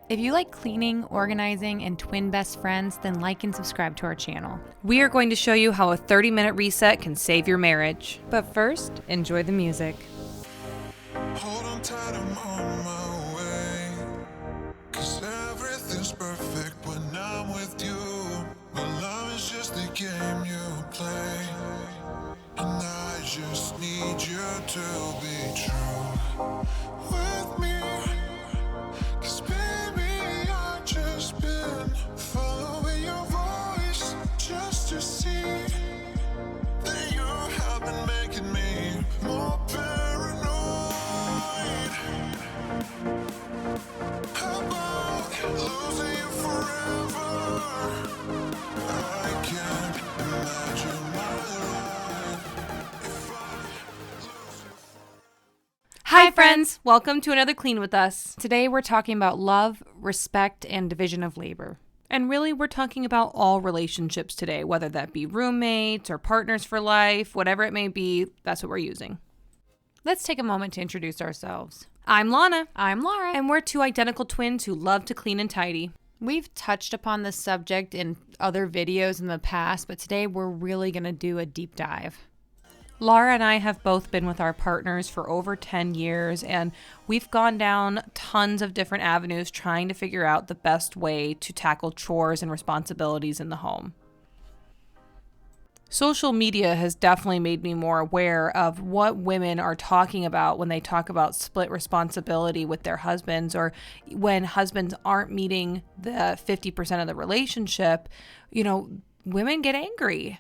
If you like cleaning, organizing, and twin best friends, then like and subscribe to our channel. We are going to show you how a 30-minute reset can save your marriage. But first, enjoy the music. Hold on tight, I'm on my way. 'Cause everything's perfect when I'm with you. But love is just a game you play. And I just need you to be true with me. 'Cause baby, I've just been following your voice just to see that you have been making me more paranoid. How about losing you forever? I can't imagine my life if I lose you. Hi friends, welcome to another Clean with Us. Today we're talking about love, respect, and division of labor. And really we're talking about all relationships today, whether that be roommates or partners for life, whatever it may be, that's what we're using. Let's take a moment to introduce ourselves. I'm Lana. I'm Lara. And we're two identical twins who love to clean and tidy. We've touched upon this subject in other videos in the past, but today we're really going to do a deep dive. Lara and I have both been with our partners for over 10 years, and we've gone down tons of different avenues trying to figure out the best way to tackle chores and responsibilities in the home. Social media has definitely made me more aware of what women are talking about when they talk about split responsibility with their husbands, or when husbands aren't meeting the 50% of the relationship. Women get angry.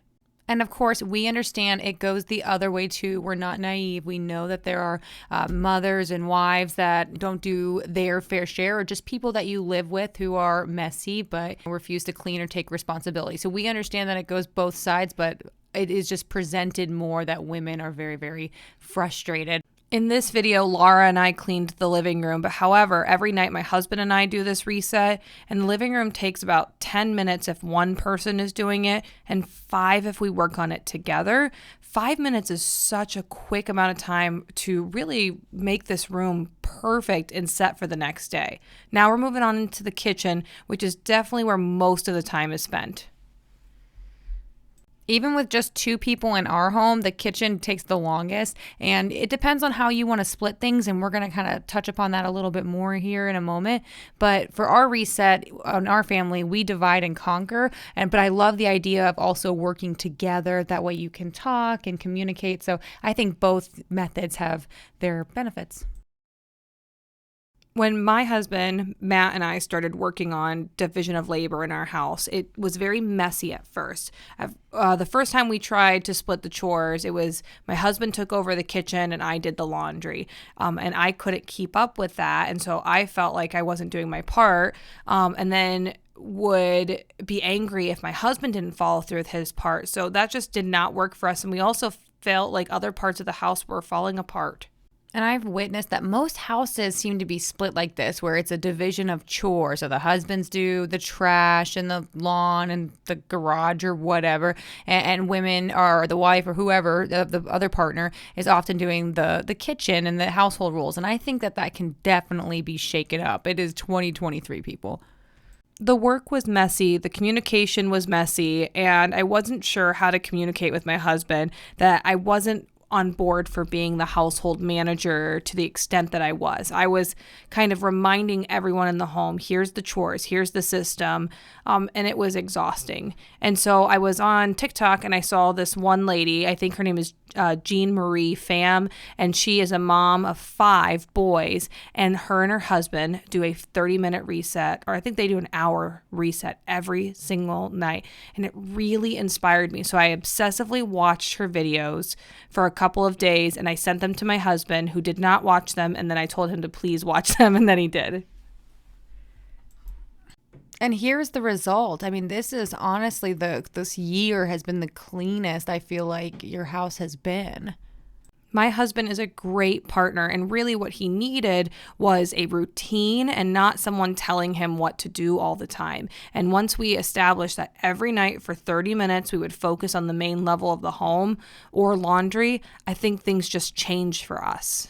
And of course, we understand it goes the other way too. We're not naive. We know that there are mothers and wives that don't do their fair share, or just people that you live with who are messy but refuse to clean or take responsibility. So we understand that it goes both sides, but it is just presented more that women are very, very frustrated. In this video, Lara and I cleaned the living room, but however, every night my husband and I do this reset, and the living room takes about 10 minutes if one person is doing it, and 5 if we work on it together. 5 minutes is such a quick amount of time to really make this room perfect and set for the next day. Now we're moving on into the kitchen, which is definitely where most of the time is spent. Even with just 2 people in our home, the kitchen takes the longest, and it depends on how you want to split things, and we're going to kind of touch upon that a little bit more here in a moment. But for our reset on our family, we divide and conquer, but I love the idea of also working together. That way you can talk and communicate. So I think both methods have their benefits. When my husband, Matt, and I started working on division of labor in our house, it was very messy at first. The first time we tried to split the chores, it was my husband took over the kitchen and I did the laundry. And I couldn't keep up with that. And so I felt like I wasn't doing my part. And then would be angry if my husband didn't follow through with his part. So that just did not work for us. And we also felt like other parts of the house were falling apart. And I've witnessed that most houses seem to be split like this, where it's a division of chores. So the husbands do the trash and the lawn and the garage or whatever, and women, or the wife or whoever, the other partner, is often doing the kitchen and the household rules. And I think that can definitely be shaken up. It is 2023, people. The work was messy, the communication was messy, and I wasn't sure how to communicate with my husband that I wasn't on board for being the household manager to the extent that I was. I was kind of reminding everyone in the home, here's the chores, here's the system, and it was exhausting. And so I was on TikTok and I saw this one lady, I think her name is Jean Marie Pham, and she is a mom of 5 boys, and her husband do a 30-minute reset, or I think they do an hour reset every single night, and it really inspired me. So I obsessively watched her videos for a couple of days, and I sent them to my husband, who did not watch them, and then I told him to please watch them, and then he did. And here's the result. I mean, this is honestly, this year has been the cleanest I feel like your house has been. My husband is a great partner, and really what he needed was a routine and not someone telling him what to do all the time. And once we established that every night for 30 minutes we would focus on the main level of the home or laundry, I think things just changed for us.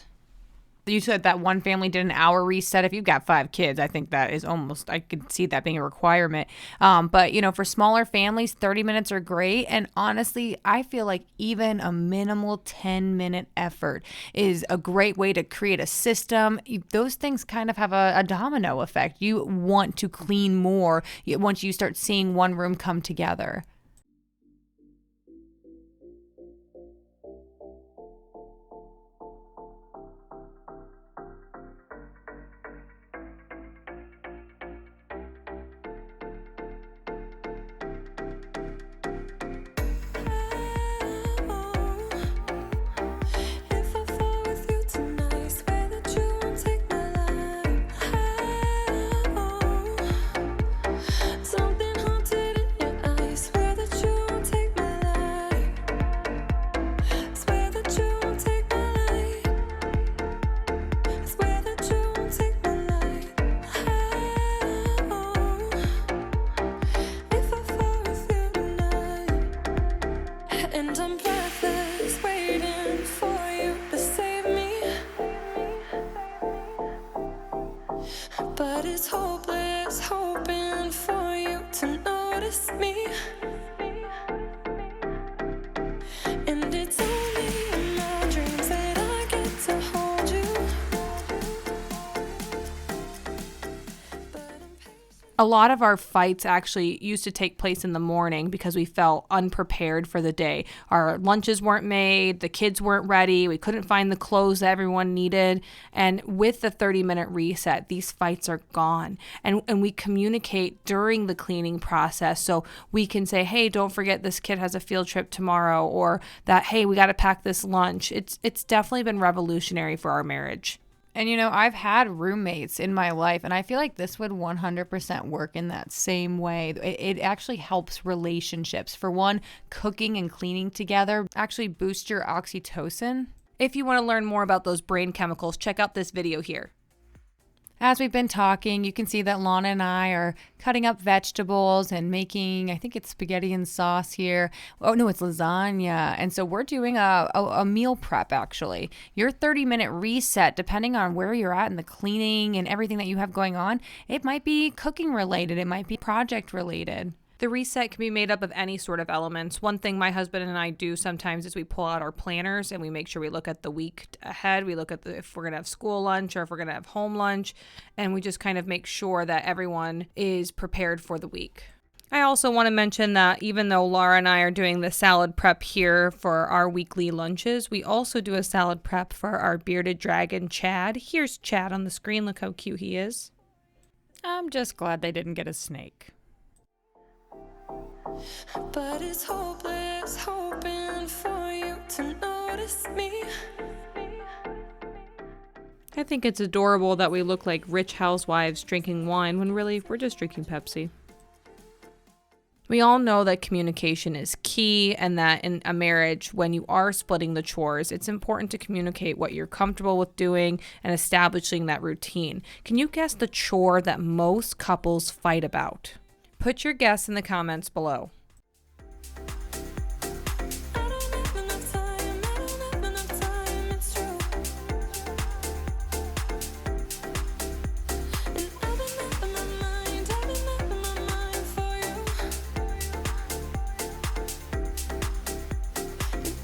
You said that one family did an hour reset. If you've got 5 kids, I think that is almost, I could see that being a requirement. But, for smaller families, 30 minutes are great. And honestly, I feel like even a minimal 10-minute effort is a great way to create a system. Those things kind of have a domino effect. You want to clean more once you start seeing one room come together. If I fall with you tonight, swear that you won't take my life. Something haunted in your eyes, swear that you won't take my life. Swear that you won't take my life. Swear that you won't take my life. If I fall with you tonight, and I'm breathless, waiting for you to save me. But it's hopeless, hoping for you to notice me. And it's only in my dreams that I get to hold you. But I'm patient. A lot of our fights actually used to take place in the morning because we felt unprepared for the day. Our lunches weren't made, the kids weren't ready, we couldn't find the clothes that everyone needed. And with the 30-minute reset, these fights are gone. And we communicate during the cleaning process. So we can say, hey, don't forget this kid has a field trip tomorrow, or that, hey, we got to pack this lunch. It's definitely been revolutionary for our marriage. And I've had roommates in my life, and I feel like this would 100% work in that same way. It actually helps relationships. For one, cooking and cleaning together actually boosts your oxytocin. If you want to learn more about those brain chemicals, check out this video here. As we've been talking, you can see that Lana and I are cutting up vegetables and making, I think it's spaghetti and sauce here. Oh, no, it's lasagna. And so we're doing a meal prep, actually. Your 30-minute reset, depending on where you're at in the cleaning and everything that you have going on, it might be cooking related. It might be project related. The reset can be made up of any sort of elements. One thing my husband and I do sometimes is we pull out our planners and we make sure we look at the week ahead. We look at if we're going to have school lunch or if we're going to have home lunch, and we just kind of make sure that everyone is prepared for the week. I also want to mention that even though Laura and I are doing the salad prep here for our weekly lunches, we also do a salad prep for our bearded dragon, Chad. Here's Chad on the screen. Look how cute he is. I'm just glad they didn't get a snake. But it's hopeless, hoping for you to notice me. I think it's adorable that we look like rich housewives drinking wine when really we're just drinking Pepsi. We all know that communication is key, and that in a marriage, when you are splitting the chores, it's important to communicate what you're comfortable with doing and establishing that routine. Can you guess the chore that most couples fight about? Put your guess in the comments below. I don't have enough time, I don't have enough time, it's true. And I've been up in my mind, I've been up in my mind for you.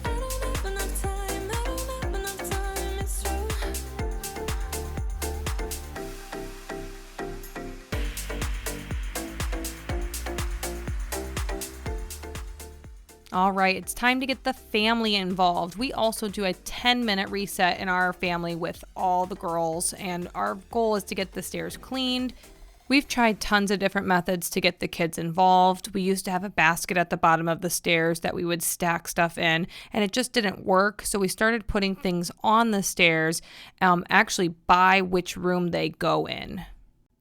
And I don't have enough time, I don't have enough time, it's true. All right, it's time to get the family involved. We also do a 10-minute reset in our family with all the girls, and our goal is to get the stairs cleaned. We've tried tons of different methods to get the kids involved. We used to have a basket at the bottom of the stairs that we would stack stuff in, and it just didn't work. So we started putting things on the stairs, actually by which room they go in.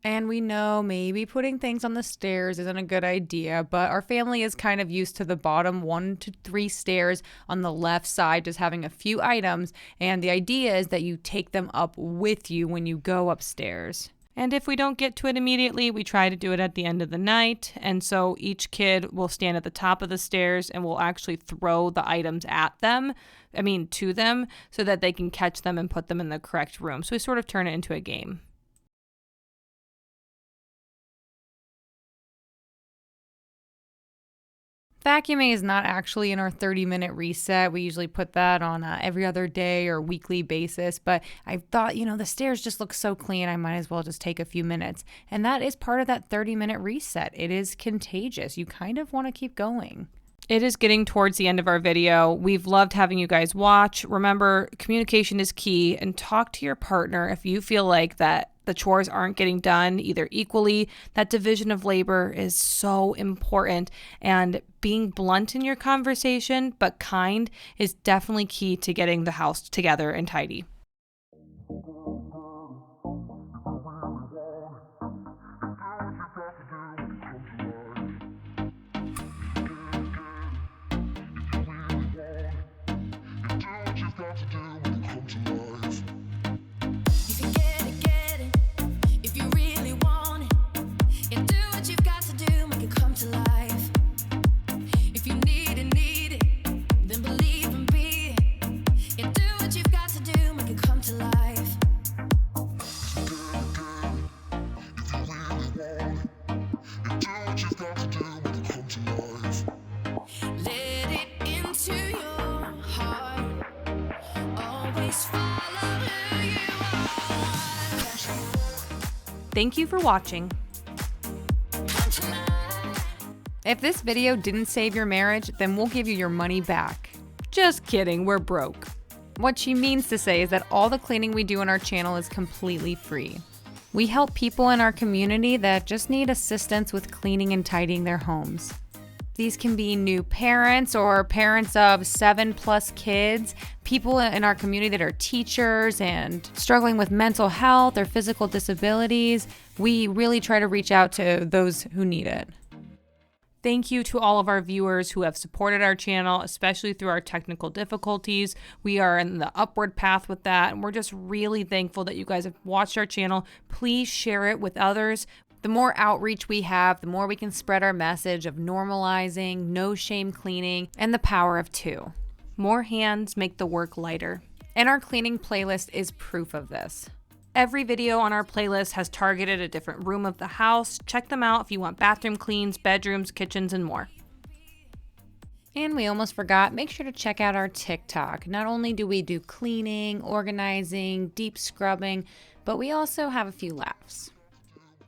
And we know maybe putting things on the stairs isn't a good idea, but our family is kind of used to the bottom 1 to 3 stairs on the left side, just having a few items. And the idea is that you take them up with you when you go upstairs. And if we don't get to it immediately, we try to do it at the end of the night. And so each kid will stand at the top of the stairs and we'll actually throw the items to them, so that they can catch them and put them in the correct room. So we sort of turn it into a game. Vacuuming is not actually in our 30-minute reset. We usually put that on every other day or weekly basis. But I thought, the stairs just look so clean, I might as well just take a few minutes. And that is part of that 30-minute reset. It is contagious. You kind of want to keep going. It is getting towards the end of our video. We've loved having you guys watch. Remember, communication is key, and talk to your partner if you feel like that the chores aren't getting done either equally. That division of labor is so important, and being blunt in your conversation but kind is definitely key to getting the house together and tidy. Thank you for watching. If this video didn't save your marriage, then we'll give you your money back. Just kidding, we're broke. What she means to say is that all the cleaning we do on our channel is completely free. We help people in our community that just need assistance with cleaning and tidying their homes. These can be new parents or parents of 7+ kids, people in our community that are teachers and struggling with mental health or physical disabilities. We really try to reach out to those who need it. Thank you to all of our viewers who have supported our channel, especially through our technical difficulties. We are in the upward path with that, and we're just really thankful that you guys have watched our channel. Please share it with others. The more outreach we have, the more we can spread our message of normalizing, no shame cleaning, and the power of 2. More hands make the work lighter. And our cleaning playlist is proof of this. Every video on our playlist has targeted a different room of the house. Check them out if you want bathroom cleans, bedrooms, kitchens, and more. And we almost forgot, make sure to check out our TikTok. Not only do we do cleaning, organizing, deep scrubbing, but we also have a few laughs.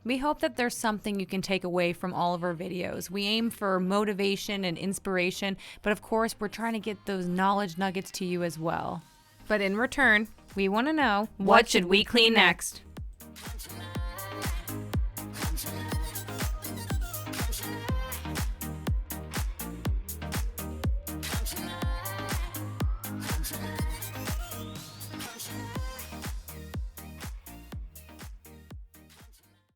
We hope that there's something you can take away from all of our videos. We aim for motivation and inspiration, but of course, we're trying to get those knowledge nuggets to you as well. But in return, we want to know, what should we clean next?